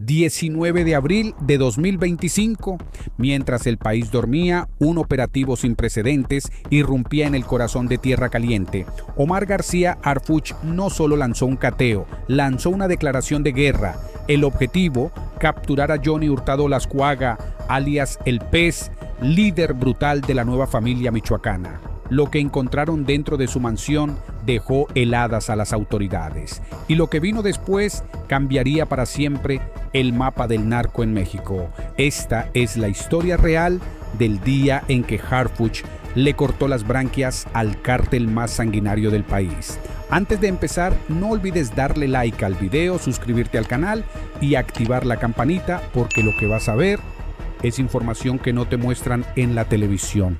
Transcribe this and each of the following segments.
19 de abril de 2025, mientras el país dormía, un operativo sin precedentes irrumpía en el corazón de Tierra Caliente. Omar García Harfuch no solo lanzó un cateo, lanzó una declaración de guerra. El objetivo, capturar a Johnny Hurtado Lascuaga, alias El Pez, líder brutal de la nueva familia michoacana. Lo que encontraron dentro de su mansión dejó heladas a las autoridades. Y lo que vino después cambiaría para siempre el mapa del narco en México. Esta es la historia real del día en que Harfuch le cortó las branquias al cártel más sanguinario del país. Antes de empezar, no olvides darle like al video, suscribirte al canal y activar la campanita, porque lo que vas a ver es información que no te muestran en la televisión.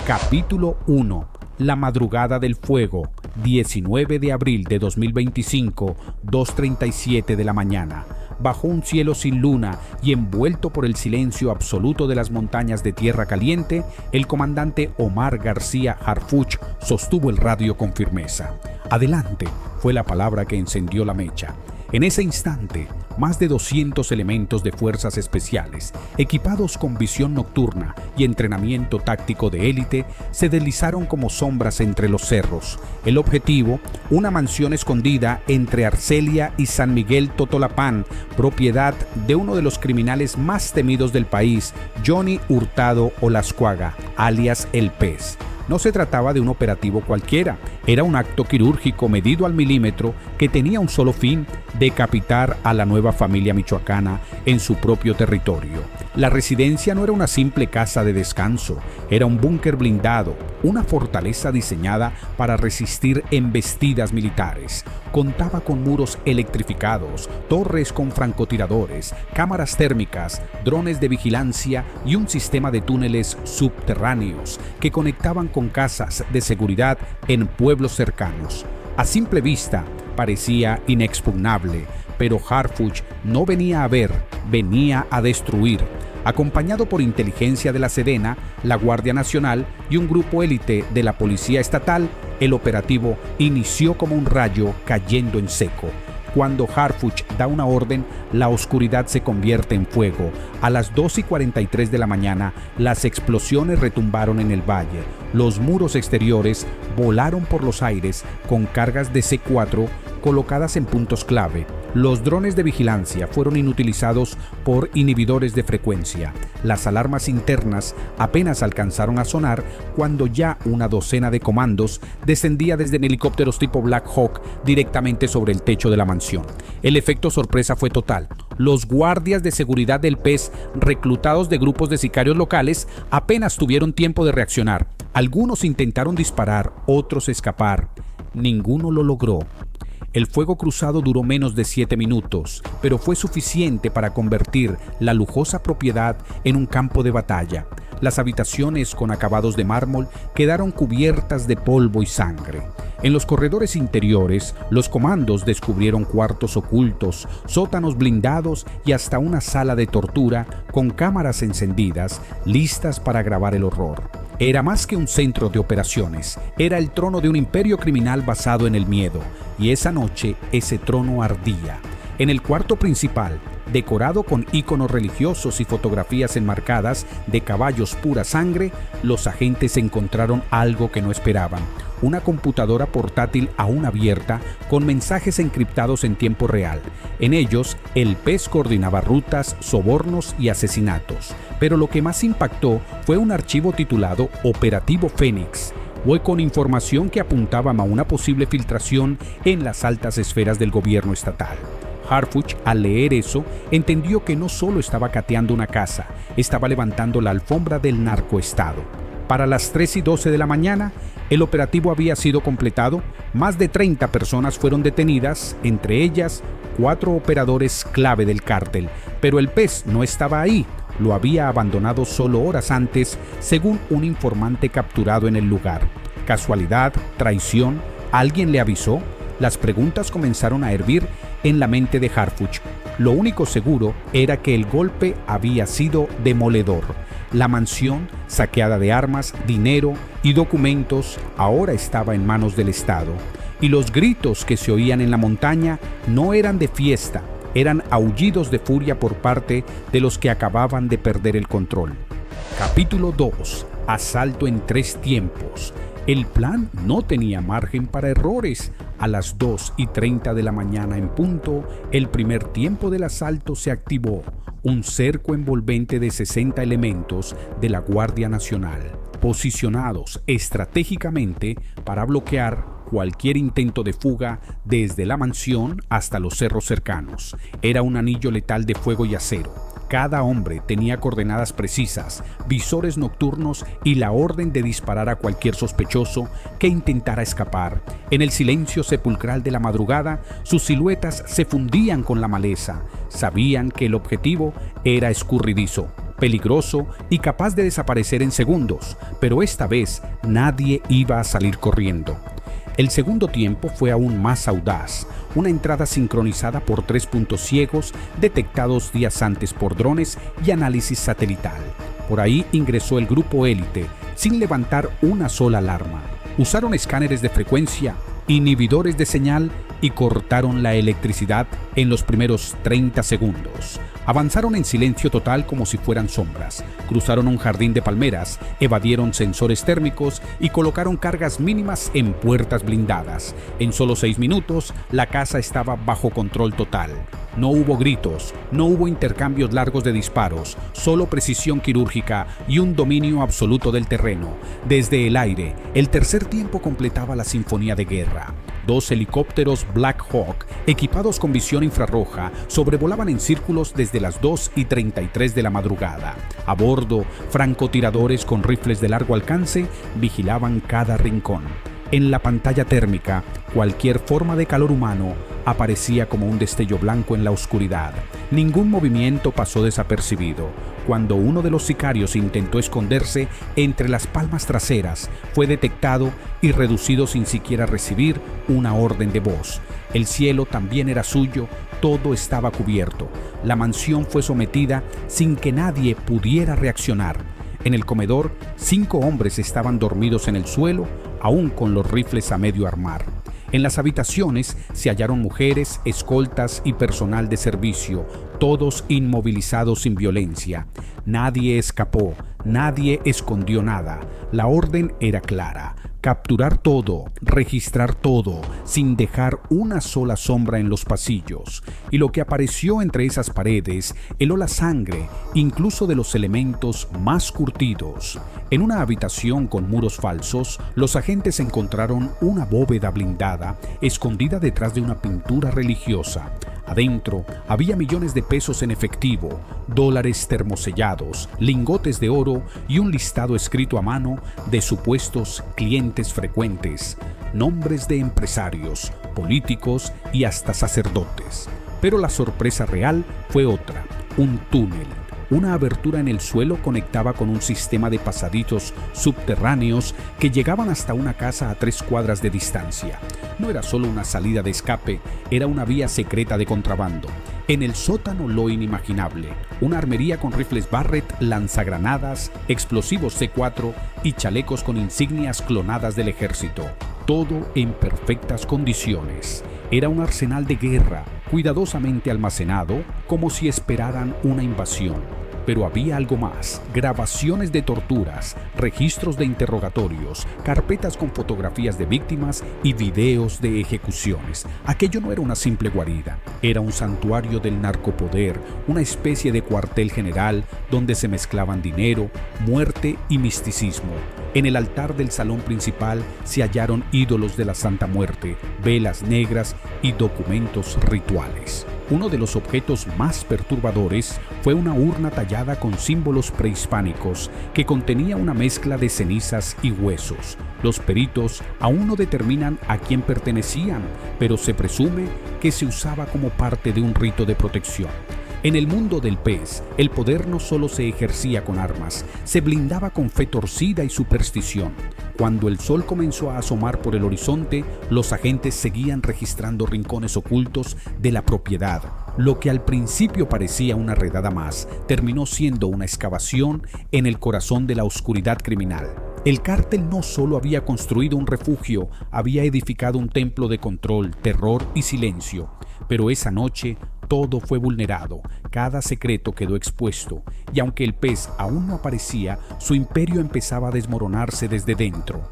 Capítulo 1. La madrugada del fuego, 19 de abril de 2025, 2:37 de la mañana. Bajo un cielo sin luna y envuelto por el silencio absoluto de las montañas de Tierra Caliente, el comandante Omar García Harfuch sostuvo el radio con firmeza. Adelante, fue la palabra que encendió la mecha. En ese instante, más de 200 elementos de fuerzas especiales, equipados con visión nocturna y entrenamiento táctico de élite, se deslizaron como sombras entre los cerros. El objetivo, una mansión escondida entre Arcelia y San Miguel Totolapán, propiedad de uno de los criminales más temidos del país, Johnny Hurtado Lascuaga, alias El Pez. No se trataba de un operativo cualquiera, era un acto quirúrgico medido al milímetro que tenía un solo fin: decapitar a la nueva familia michoacana en su propio territorio. La residencia no era una simple casa de descanso, era un búnker blindado, una fortaleza diseñada para resistir embestidas militares. Contaba con muros electrificados, torres con francotiradores, cámaras térmicas, drones de vigilancia y un sistema de túneles subterráneos que conectaban con casas de seguridad en pueblos cercanos. A simple vista parecía inexpugnable, pero Harfuch no venía a ver, venía a destruir. Acompañado por inteligencia de la Sedena, la Guardia Nacional y un grupo élite de la Policía Estatal, el operativo inició como un rayo cayendo en seco. Cuando Harfuch da una orden, la oscuridad se convierte en fuego. A las 2:43 de la mañana, las explosiones retumbaron en el valle. Los muros exteriores volaron por los aires con cargas de C4 colocadas en puntos clave. Los drones de vigilancia fueron inutilizados por inhibidores de frecuencia. Las alarmas internas apenas alcanzaron a sonar cuando ya una docena de comandos descendía desde helicópteros tipo Black Hawk directamente sobre el techo de la mansión. El efecto sorpresa fue total. Los guardias de seguridad del Pez, reclutados de grupos de sicarios locales, apenas tuvieron tiempo de reaccionar. Algunos intentaron disparar, otros escapar. Ninguno lo logró. El fuego cruzado duró menos de 7 minutos, pero fue suficiente para convertir la lujosa propiedad en un campo de batalla. Las habitaciones con acabados de mármol quedaron cubiertas de polvo y sangre. En los corredores interiores, los comandos descubrieron cuartos ocultos, sótanos blindados y hasta una sala de tortura con cámaras encendidas, listas para grabar el horror. Era más que un centro de operaciones, era el trono de un imperio criminal basado en el miedo, y esa noche ese trono ardía. En el cuarto principal, decorado con íconos religiosos y fotografías enmarcadas de caballos pura sangre, los agentes encontraron algo que no esperaban: una computadora portátil aún abierta con mensajes encriptados en tiempo real. En ellos, el Pez coordinaba rutas, sobornos y asesinatos. Pero lo que más impactó fue un archivo titulado Operativo Fénix, con información que apuntaba a una posible filtración en las altas esferas del gobierno estatal. Harfuch, al leer eso, entendió que no solo estaba cateando una casa, estaba levantando la alfombra del narcoestado. Para las 3:12 de la mañana, el operativo había sido completado. Más de 30 personas fueron detenidas, entre ellas 4 operadores clave del cártel. Pero el Pez no estaba ahí, lo había abandonado solo horas antes, según un informante capturado en el lugar. ¿Casualidad? ¿Traición? ¿Alguien le avisó? Las preguntas comenzaron a hervir en la mente de Harfuch. Lo único seguro era que el golpe había sido demoledor. La mansión, saqueada de armas, dinero y documentos, ahora estaba en manos del Estado. Y los gritos que se oían en la montaña no eran de fiesta, eran aullidos de furia por parte de los que acababan de perder el control. Capítulo 2. Asalto en 3 tiempos. El plan no tenía margen para errores. A las 2:30 de la mañana en punto, el primer tiempo del asalto se activó. Un cerco envolvente de 60 elementos de la Guardia Nacional, posicionados estratégicamente para bloquear cualquier intento de fuga desde la mansión hasta los cerros cercanos. Era un anillo letal de fuego y acero. Cada hombre tenía coordenadas precisas, visores nocturnos y la orden de disparar a cualquier sospechoso que intentara escapar. En el silencio sepulcral de la madrugada, sus siluetas se fundían con la maleza. Sabían que el objetivo era escurridizo, peligroso y capaz de desaparecer en segundos, pero esta vez nadie iba a salir corriendo. El segundo tiempo fue aún más audaz, una entrada sincronizada por 3 puntos ciegos detectados días antes por drones y análisis satelital. Por ahí ingresó el grupo élite sin levantar una sola alarma. Usaron escáneres de frecuencia, inhibidores de señal y cortaron la electricidad en los primeros 30 segundos. Avanzaron en silencio total como si fueran sombras. Cruzaron un jardín de palmeras, evadieron sensores térmicos y colocaron cargas mínimas en puertas blindadas. En solo 6 minutos, la casa estaba bajo control total. No hubo gritos, no hubo intercambios largos de disparos, solo precisión quirúrgica y un dominio absoluto del terreno. Desde el aire, el tercer tiempo completaba la sinfonía de guerra. 2 helicópteros Black Hawk, equipados con visión infrarroja, sobrevolaban en círculos desde las 2:33 de la madrugada. A bordo, francotiradores con rifles de largo alcance vigilaban cada rincón. En la pantalla térmica, cualquier forma de calor humano aparecía como un destello blanco en la oscuridad. Ningún movimiento pasó desapercibido. Cuando uno de los sicarios intentó esconderse entre las palmas traseras, fue detectado y reducido sin siquiera recibir una orden de voz. El cielo también era suyo, todo estaba cubierto. La mansión fue sometida sin que nadie pudiera reaccionar. En el comedor, 5 hombres estaban dormidos en el suelo, aún con los rifles a medio armar. En las habitaciones se hallaron mujeres, escoltas y personal de servicio, todos inmovilizados sin violencia. Nadie escapó, nadie escondió nada. La orden era clara: capturar todo, registrar todo, sin dejar una sola sombra en los pasillos. Y lo que apareció entre esas paredes heló la sangre, incluso de los elementos más curtidos. En una habitación con muros falsos, los agentes encontraron una bóveda blindada, escondida detrás de una pintura religiosa. Adentro había millones de pesos en efectivo, dólares termosellados, lingotes de oro y un listado escrito a mano de supuestos clientes frecuentes, nombres de empresarios, políticos y hasta sacerdotes. Pero la sorpresa real fue otra: un túnel. Una abertura en el suelo conectaba con un sistema de pasadizos subterráneos que llegaban hasta una casa a 3 cuadras de distancia. No era solo una salida de escape, era una vía secreta de contrabando. En el sótano, lo inimaginable: una armería con rifles Barrett, lanzagranadas, explosivos C4 y chalecos con insignias clonadas del ejército. Todo en perfectas condiciones. Era un arsenal de guerra, cuidadosamente almacenado, como si esperaran una invasión. Pero había algo más: grabaciones de torturas, registros de interrogatorios, carpetas con fotografías de víctimas y videos de ejecuciones. Aquello no era una simple guarida, era un santuario del narcopoder, una especie de cuartel general donde se mezclaban dinero, muerte y misticismo. En el altar del salón principal se hallaron ídolos de la Santa Muerte, velas negras y documentos rituales. Uno de los objetos más perturbadores fue una urna tallada con símbolos prehispánicos que contenía una mezcla de cenizas y huesos. Los peritos aún no determinan a quién pertenecían, pero se presume que se usaba como parte de un rito de protección. En el mundo del pez, el poder no solo se ejercía con armas, se blindaba con fe torcida y superstición. Cuando el sol comenzó a asomar por el horizonte, los agentes seguían registrando rincones ocultos de la propiedad. Lo que al principio parecía una redada más, terminó siendo una excavación en el corazón de la oscuridad criminal. El cártel no solo había construido un refugio, había edificado un templo de control, terror y silencio. Pero esa noche todo fue vulnerado, cada secreto quedó expuesto, y aunque el pez aún no aparecía, su imperio empezaba a desmoronarse desde dentro.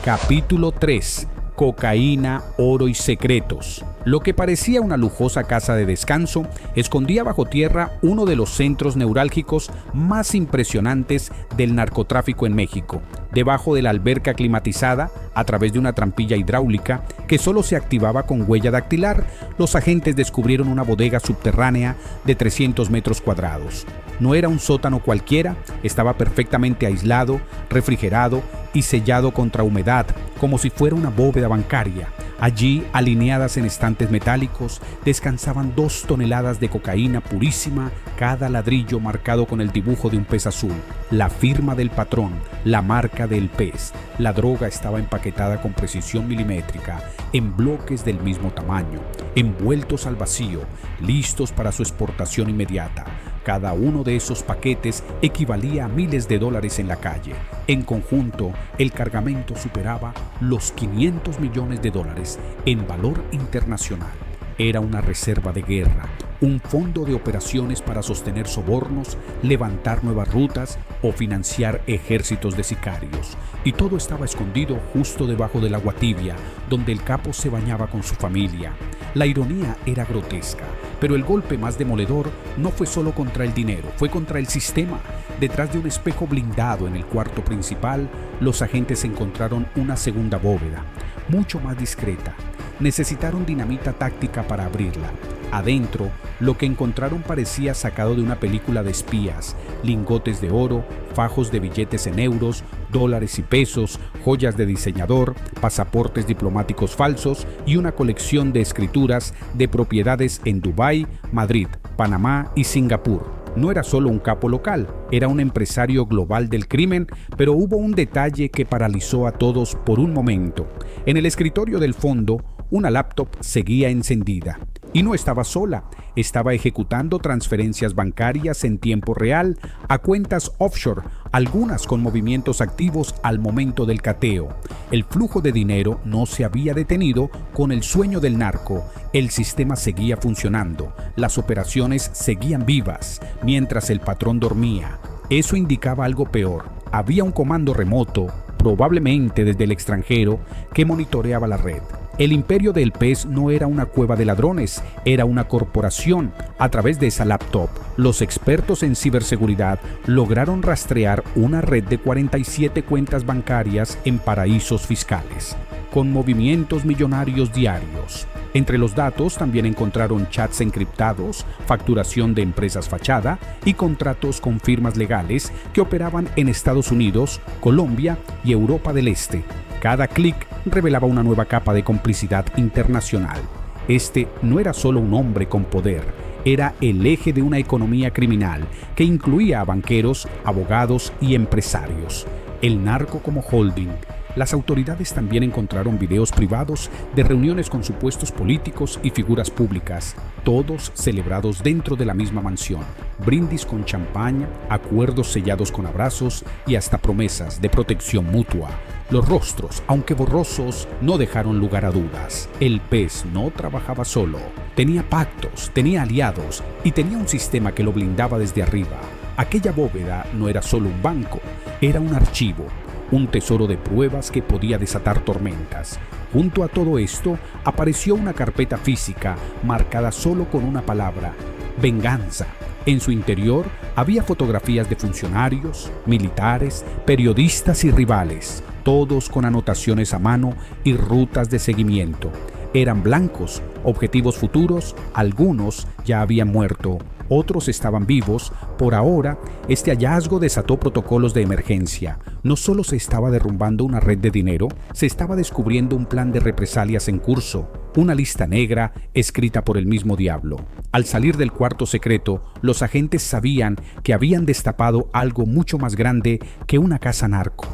Capítulo 3. Cocaína, oro y secretos. Lo que parecía una lujosa casa de descanso escondía bajo tierra uno de los centros neurálgicos más impresionantes del narcotráfico en México. Debajo de la alberca climatizada, a través de una trampilla hidráulica que solo se activaba con huella dactilar, los agentes descubrieron una bodega subterránea de 300 metros cuadrados. No era un sótano cualquiera, estaba perfectamente aislado, refrigerado y sellado contra humedad, como si fuera una bóveda bancaria. Allí, alineadas en estantes metálicos, descansaban 2 toneladas de cocaína purísima, cada ladrillo marcado con el dibujo de un pez azul, la firma del patrón, la marca del pez. La droga estaba empaquetada con precisión milimétrica, en bloques del mismo tamaño, envueltos al vacío, listos para su exportación inmediata. Cada uno de esos paquetes equivalía a miles de dólares en la calle. En conjunto, el cargamento superaba los 500 millones de dólares en valor internacional. Era una reserva de guerra, un fondo de operaciones para sostener sobornos, levantar nuevas rutas o financiar ejércitos de sicarios. Y todo estaba escondido justo debajo del agua tibia, donde el capo se bañaba con su familia. La ironía era grotesca, pero el golpe más demoledor no fue solo contra el dinero, fue contra el sistema. Detrás de un espejo blindado en el cuarto principal, los agentes encontraron una segunda bóveda, mucho más discreta. Necesitaron dinamita táctica para abrirla. Adentro, lo que encontraron parecía sacado de una película de espías: lingotes de oro, fajos de billetes en euros, dólares y pesos, joyas de diseñador, pasaportes diplomáticos falsos y una colección de escrituras de propiedades en Dubái, Madrid, Panamá y Singapur. No era solo un capo local, era un empresario global del crimen, pero hubo un detalle que paralizó a todos por un momento. En el escritorio del fondo, una laptop seguía encendida. Y no estaba sola, estaba ejecutando transferencias bancarias en tiempo real a cuentas offshore, algunas con movimientos activos al momento del cateo. El flujo de dinero no se había detenido con el sueño del narco. El sistema seguía funcionando, las operaciones seguían vivas, mientras el patrón dormía. Eso indicaba algo peor. Había un comando remoto, probablemente desde el extranjero, que monitoreaba la red. El imperio del pez no era una cueva de ladrones, era una corporación. A través de esa laptop, los expertos en ciberseguridad lograron rastrear una red de 47 cuentas bancarias en paraísos fiscales, con movimientos millonarios diarios. Entre los datos también encontraron chats encriptados, facturación de empresas fachada y contratos con firmas legales que operaban en Estados Unidos, Colombia y Europa del Este. Cada clic revelaba una nueva capa de complicidad internacional. Este no era solo un hombre con poder, era el eje de una economía criminal que incluía a banqueros, abogados y empresarios. El narco como holding. Las autoridades también encontraron videos privados de reuniones con supuestos políticos y figuras públicas, todos celebrados dentro de la misma mansión. Brindis con champaña, acuerdos sellados con abrazos y hasta promesas de protección mutua. Los rostros, aunque borrosos, no dejaron lugar a dudas. El pez no trabajaba solo. Tenía pactos, tenía aliados y tenía un sistema que lo blindaba desde arriba. Aquella bóveda no era solo un banco, era un archivo, un tesoro de pruebas que podía desatar tormentas. Junto a todo esto, apareció una carpeta física marcada solo con una palabra: venganza. En su interior había fotografías de funcionarios, militares, periodistas y rivales, todos con anotaciones a mano y rutas de seguimiento. Eran blancos, objetivos futuros, algunos ya habían muerto, otros estaban vivos. Por ahora, este hallazgo desató protocolos de emergencia. No solo se estaba derrumbando una red de dinero, se estaba descubriendo un plan de represalias en curso, una lista negra escrita por el mismo diablo. Al salir del cuarto secreto, los agentes sabían que habían destapado algo mucho más grande que una casa narco.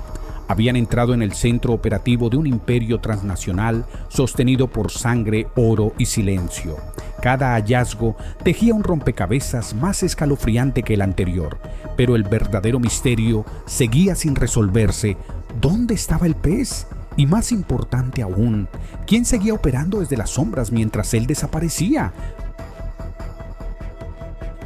Habían entrado en el centro operativo de un imperio transnacional sostenido por sangre, oro y silencio. Cada hallazgo tejía un rompecabezas más escalofriante que el anterior, pero el verdadero misterio seguía sin resolverse. ¿Dónde estaba el pez? Y más importante aún, ¿quién seguía operando desde las sombras mientras él desaparecía?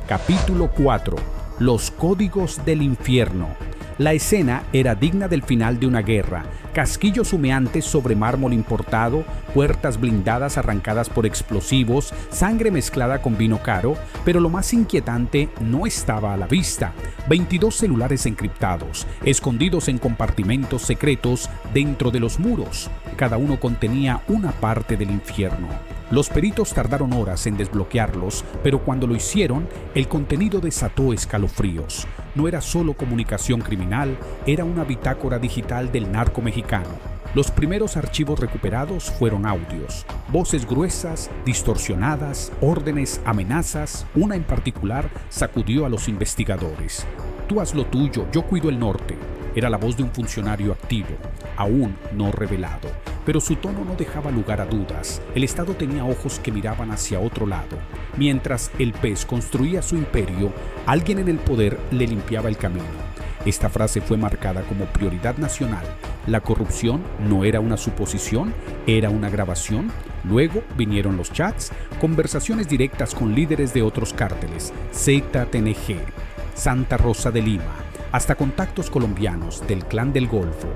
Capítulo 4. Los códigos del infierno. La escena era digna del final de una guerra: casquillos humeantes sobre mármol importado, puertas blindadas arrancadas por explosivos, sangre mezclada con vino caro, pero lo más inquietante no estaba a la vista: 22 celulares encriptados, escondidos en compartimentos secretos dentro de los muros. Cada uno contenía una parte del infierno. Los peritos tardaron horas en desbloquearlos, pero cuando lo hicieron, el contenido desató escalofríos. No era solo comunicación criminal, era una bitácora digital del narco mexicano. Los primeros archivos recuperados fueron audios, voces gruesas, distorsionadas, órdenes, amenazas. Una en particular sacudió a los investigadores. «Tú haz lo tuyo, yo cuido el norte». Era la voz de un funcionario activo, aún no revelado, pero su tono no dejaba lugar a dudas. El Estado tenía ojos que miraban hacia otro lado. Mientras el pez construía su imperio, alguien en el poder le limpiaba el camino. Esta frase fue marcada como prioridad nacional. La corrupción no era una suposición, era una grabación. Luego vinieron los chats, conversaciones directas con líderes de otros cárteles, ZTNG, Santa Rosa de Lima, hasta contactos colombianos del Clan del Golfo.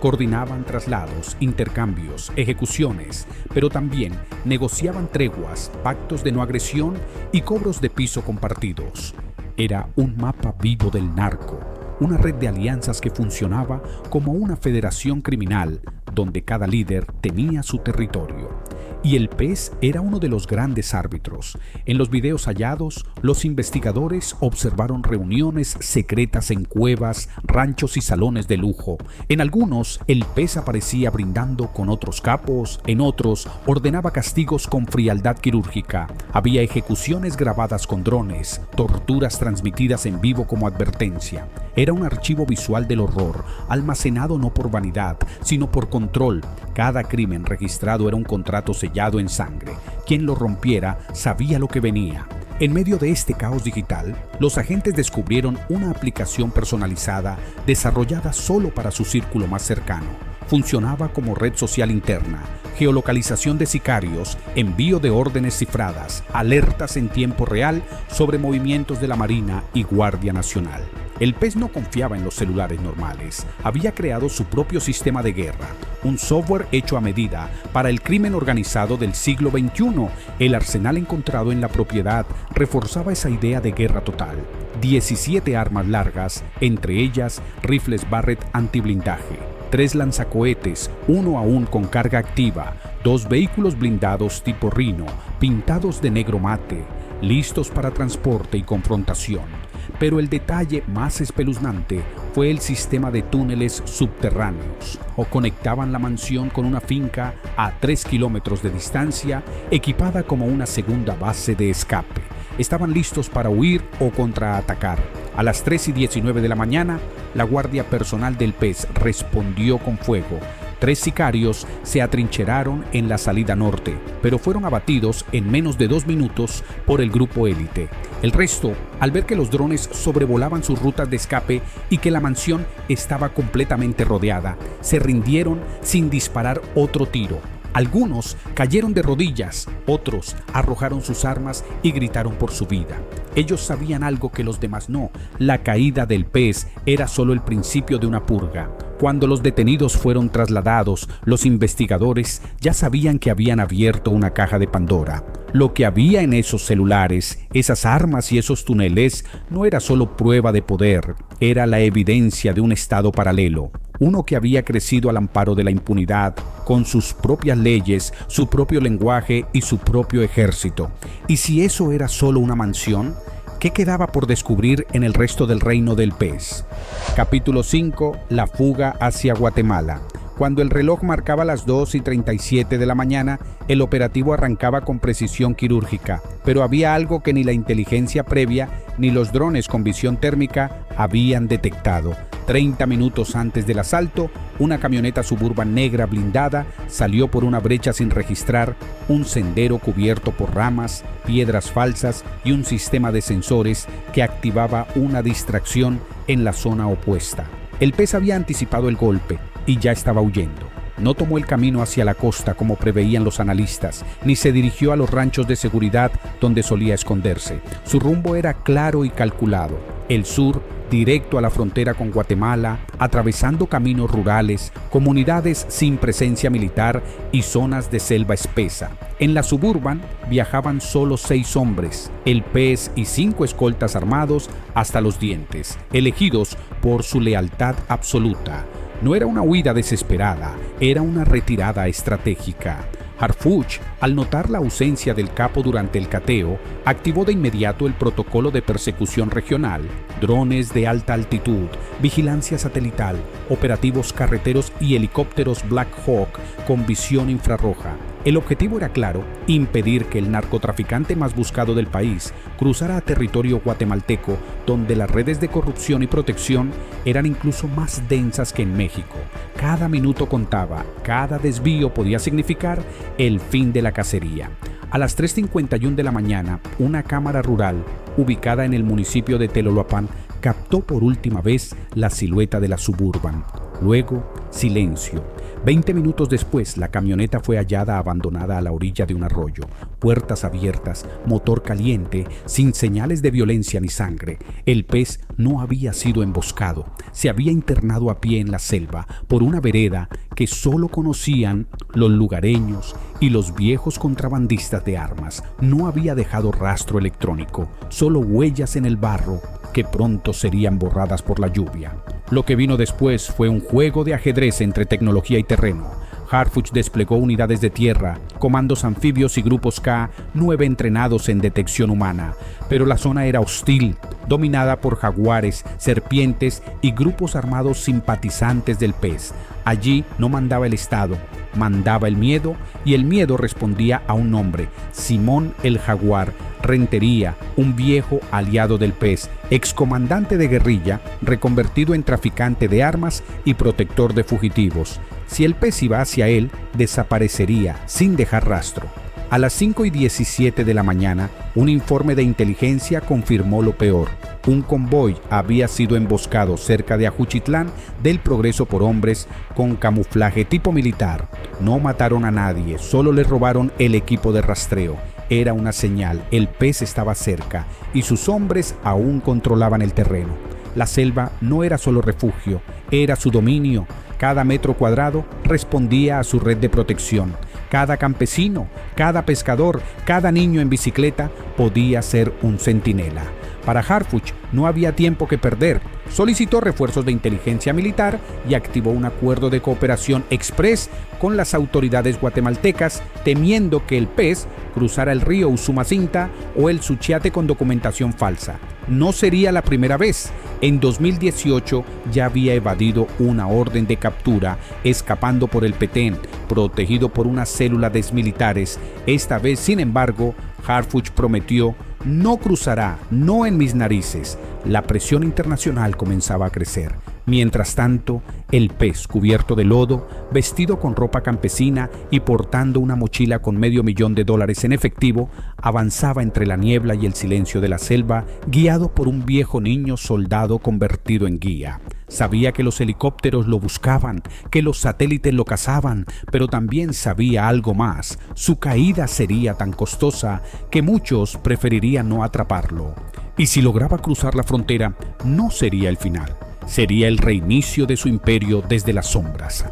Coordinaban traslados, intercambios, ejecuciones, pero también negociaban treguas, pactos de no agresión y cobros de piso compartidos. Era un mapa vivo del narco, una red de alianzas que funcionaba como una federación criminal donde cada líder tenía su territorio. Y el pez era uno de los grandes árbitros. En los videos hallados, los investigadores observaron reuniones secretas en cuevas, ranchos y salones de lujo. En algunos, el pez aparecía brindando con otros capos, en otros, ordenaba castigos con frialdad quirúrgica. Había ejecuciones grabadas con drones, torturas transmitidas en vivo como advertencia. Era un archivo visual del horror, almacenado no por vanidad, sino por control. Cada crimen registrado era un contrato sellado en sangre. Quien lo rompiera sabía lo que venía. En medio de este caos digital, los agentes descubrieron una aplicación personalizada desarrollada solo para su círculo más cercano. Funcionaba como red social interna, geolocalización de sicarios, envío de órdenes cifradas, alertas en tiempo real sobre movimientos de la Marina y Guardia Nacional. El pez no confiaba en los celulares normales. Había creado su propio sistema de guerra, un software hecho a medida para el crimen organizado del siglo XXI. El arsenal encontrado en la propiedad reforzaba esa idea de guerra total. 17 armas largas, entre ellas rifles Barrett antiblindaje, 3 lanzacohetes, uno aún con carga activa, 2 vehículos blindados tipo Rhino, pintados de negro mate, listos para transporte y confrontación. Pero el detalle más espeluznante fue el sistema de túneles subterráneos. Conectaban la mansión con una finca a 3 kilómetros de distancia, equipada como una segunda base de escape. Estaban listos para huir o contraatacar. A las 3:19 de la mañana, la guardia personal del pez respondió con fuego. 3 sicarios se atrincheraron en la salida norte, pero fueron abatidos en menos de 2 minutos por el grupo élite. El resto, al ver que los drones sobrevolaban sus rutas de escape y que la mansión estaba completamente rodeada, se rindieron sin disparar otro tiro. Algunos cayeron de rodillas, otros arrojaron sus armas y gritaron por su vida. Ellos sabían algo que los demás no: la caída del pez era solo el principio de una purga. Cuando los detenidos fueron trasladados, los investigadores ya sabían que habían abierto una caja de Pandora. Lo que había en esos celulares, esas armas y esos túneles no era solo prueba de poder, era la evidencia de un estado paralelo. Uno que había crecido al amparo de la impunidad, con sus propias leyes, su propio lenguaje y su propio ejército. Y si eso era solo una mansión, ¿qué quedaba por descubrir en el resto del reino del pez? Capítulo 5. La fuga hacia Guatemala. Cuando el reloj marcaba las 2:37 de la mañana, el operativo arrancaba con precisión quirúrgica, pero había algo que ni la inteligencia previa ni los drones con visión térmica habían detectado. 30 minutos antes del asalto, una camioneta Suburban negra blindada salió por una brecha sin registrar un sendero cubierto por ramas, piedras falsas y un sistema de sensores que activaba una distracción en la zona opuesta. El pez había anticipado el golpe y ya estaba huyendo. No tomó el camino hacia la costa como preveían los analistas, ni se dirigió a los ranchos de seguridad donde solía esconderse. Su rumbo era claro y calculado: el sur, directo a la frontera con Guatemala, atravesando caminos rurales, comunidades sin presencia militar y zonas de selva espesa. En la Suburban viajaban solo 6 hombres, el pez y 5 escoltas armados hasta los dientes, elegidos por su lealtad absoluta. No era una huida desesperada, era una retirada estratégica. Harfuch, al notar la ausencia del capo durante el cateo, activó de inmediato el protocolo de persecución regional: drones de alta altitud, vigilancia satelital, operativos carreteros y helicópteros Black Hawk con visión infrarroja. El objetivo era claro: impedir que el narcotraficante más buscado del país cruzara a territorio guatemalteco, donde las redes de corrupción y protección eran incluso más densas que en México. Cada minuto contaba, cada desvío podía significar el fin de la cacería. A las 3:51 de la mañana, una cámara rural, ubicada en el municipio de Teloloapan, captó por última vez la silueta de la Suburban. Luego, silencio. 20 minutos después, la camioneta fue hallada abandonada a la orilla de un arroyo, puertas abiertas, motor caliente, sin señales de violencia ni sangre. El pez no había sido emboscado, se había internado a pie en la selva por una vereda que solo conocían los lugareños y los viejos contrabandistas de armas. No había dejado rastro electrónico, solo huellas en el barro que pronto serían borradas por la lluvia. Lo que vino después fue un juego de ajedrez entre tecnología y terreno. Harfuch desplegó unidades de tierra, comandos anfibios y grupos K-9 entrenados en detección humana. Pero la zona era hostil, dominada por jaguares, serpientes y grupos armados simpatizantes del pez. Allí no mandaba el Estado, mandaba el miedo, y el miedo respondía a un nombre: Simón el Jaguar Rentería, un viejo aliado del pez, excomandante de guerrilla, reconvertido en traficante de armas y protector de fugitivos. Si el pez iba hacia él, desaparecería sin dejar rastro. A las 5:17 de la mañana, un informe de inteligencia confirmó lo peor. Un convoy había sido emboscado cerca de Ajuchitlán del Progreso por hombres con camuflaje tipo militar. No mataron a nadie, solo le robaron el equipo de rastreo. Era una señal: el pez estaba cerca y sus hombres aún controlaban el terreno. La selva no era solo refugio, era su dominio. Cada metro cuadrado respondía a su red de protección. Cada campesino, cada pescador, cada niño en bicicleta podía ser un centinela. Para Harfuch no había tiempo que perder. Solicitó refuerzos de inteligencia militar y activó un acuerdo de cooperación express con las autoridades guatemaltecas, temiendo que el pez cruzara el río Usumacinta o el Suchiate con documentación falsa. No sería la primera vez. En 2018 ya había evadido una orden de captura, escapando por el Petén, protegido por una célula de exmilitares. Esta vez, sin embargo, Harfuch prometió: no cruzará, no en mis narices. La presión internacional comenzaba a crecer. Mientras tanto, el pez, cubierto de lodo, vestido con ropa campesina y portando una mochila con $500,000 en efectivo, avanzaba entre la niebla y el silencio de la selva, guiado por un viejo niño soldado convertido en guía. Sabía que los helicópteros lo buscaban, que los satélites lo cazaban, pero también sabía algo más: su caída sería tan costosa que muchos preferirían no atraparlo. Y si lograba cruzar la frontera, no sería el final. Sería el reinicio de su imperio desde las sombras.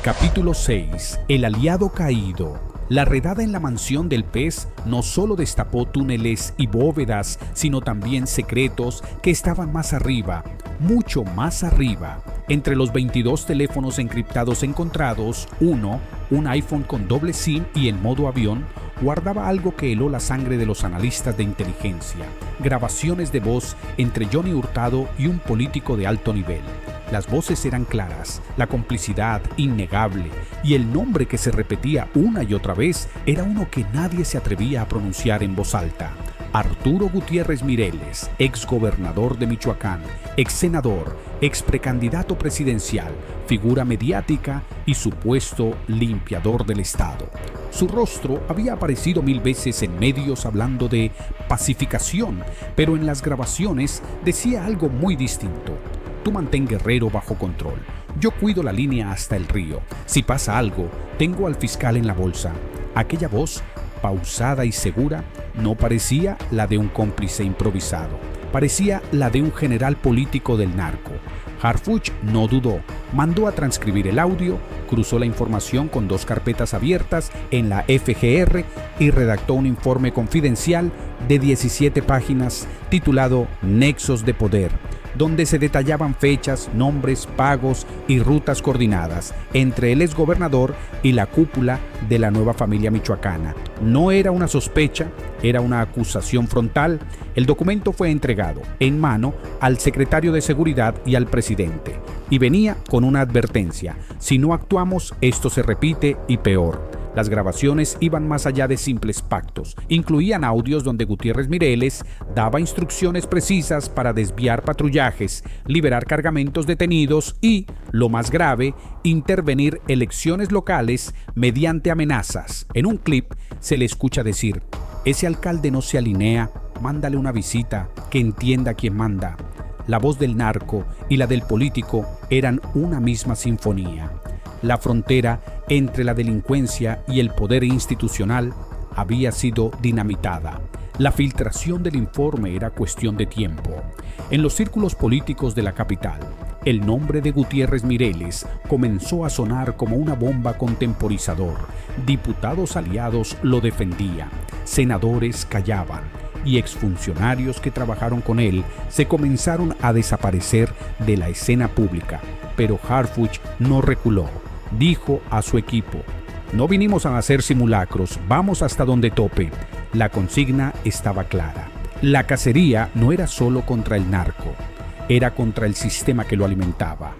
Capítulo 6. El aliado caído. La redada en la mansión del pez no solo destapó túneles y bóvedas, sino también secretos que estaban más arriba, mucho más arriba. Entre los 22 teléfonos encriptados encontrados, un iPhone con doble SIM y en modo avión, guardaba algo que heló la sangre de los analistas de inteligencia: grabaciones de voz entre Johnny Hurtado y un político de alto nivel. Las voces eran claras, la complicidad innegable, y el nombre que se repetía una y otra vez era uno que nadie se atrevía a pronunciar en voz alta: Arturo Gutiérrez Mireles, ex gobernador de Michoacán, ex senador, ex precandidato presidencial, figura mediática y supuesto limpiador del Estado. Su rostro había aparecido 1000 veces en medios hablando de pacificación, pero en las grabaciones decía algo muy distinto: tú mantén Guerrero bajo control, yo cuido la línea hasta el río, si pasa algo, tengo al fiscal en la bolsa. Aquella voz, pausada y segura, no parecía la de un cómplice improvisado, parecía la de un general político del narco. Harfuch no dudó, mandó a transcribir el audio, cruzó la información con 2 carpetas abiertas en la FGR y redactó un informe confidencial de 17 páginas titulado Nexos de Poder, donde se detallaban fechas, nombres, pagos y rutas coordinadas entre el exgobernador y la cúpula de la nueva familia michoacana. No era una sospecha, era una acusación frontal. El documento fue entregado en mano al secretario de Seguridad y al presidente, y venía con una advertencia: si no actuamos, esto se repite y peor. Las grabaciones iban más allá de simples pactos. Incluían audios donde Gutiérrez Mireles daba instrucciones precisas para desviar patrullajes, liberar cargamentos detenidos y, lo más grave, intervenir elecciones locales mediante amenazas. En un clip se le escucha decir: ese alcalde no se alinea, mándale una visita, que entienda quién manda. La voz del narco y la del político eran una misma sinfonía. La frontera entre la delincuencia y el poder institucional había sido dinamitada. La filtración del informe era cuestión de tiempo. En los círculos políticos de la capital, el nombre de Gutiérrez Mireles comenzó a sonar como una bomba contemporizador. Diputados aliados lo defendían, senadores callaban, y exfuncionarios que trabajaron con él se comenzaron a desaparecer de la escena pública. Pero Harfuch no reculó. Dijo a su equipo: no vinimos a hacer simulacros, vamos hasta donde tope. La consigna estaba clara. La cacería no era solo contra el narco, era contra el sistema que lo alimentaba.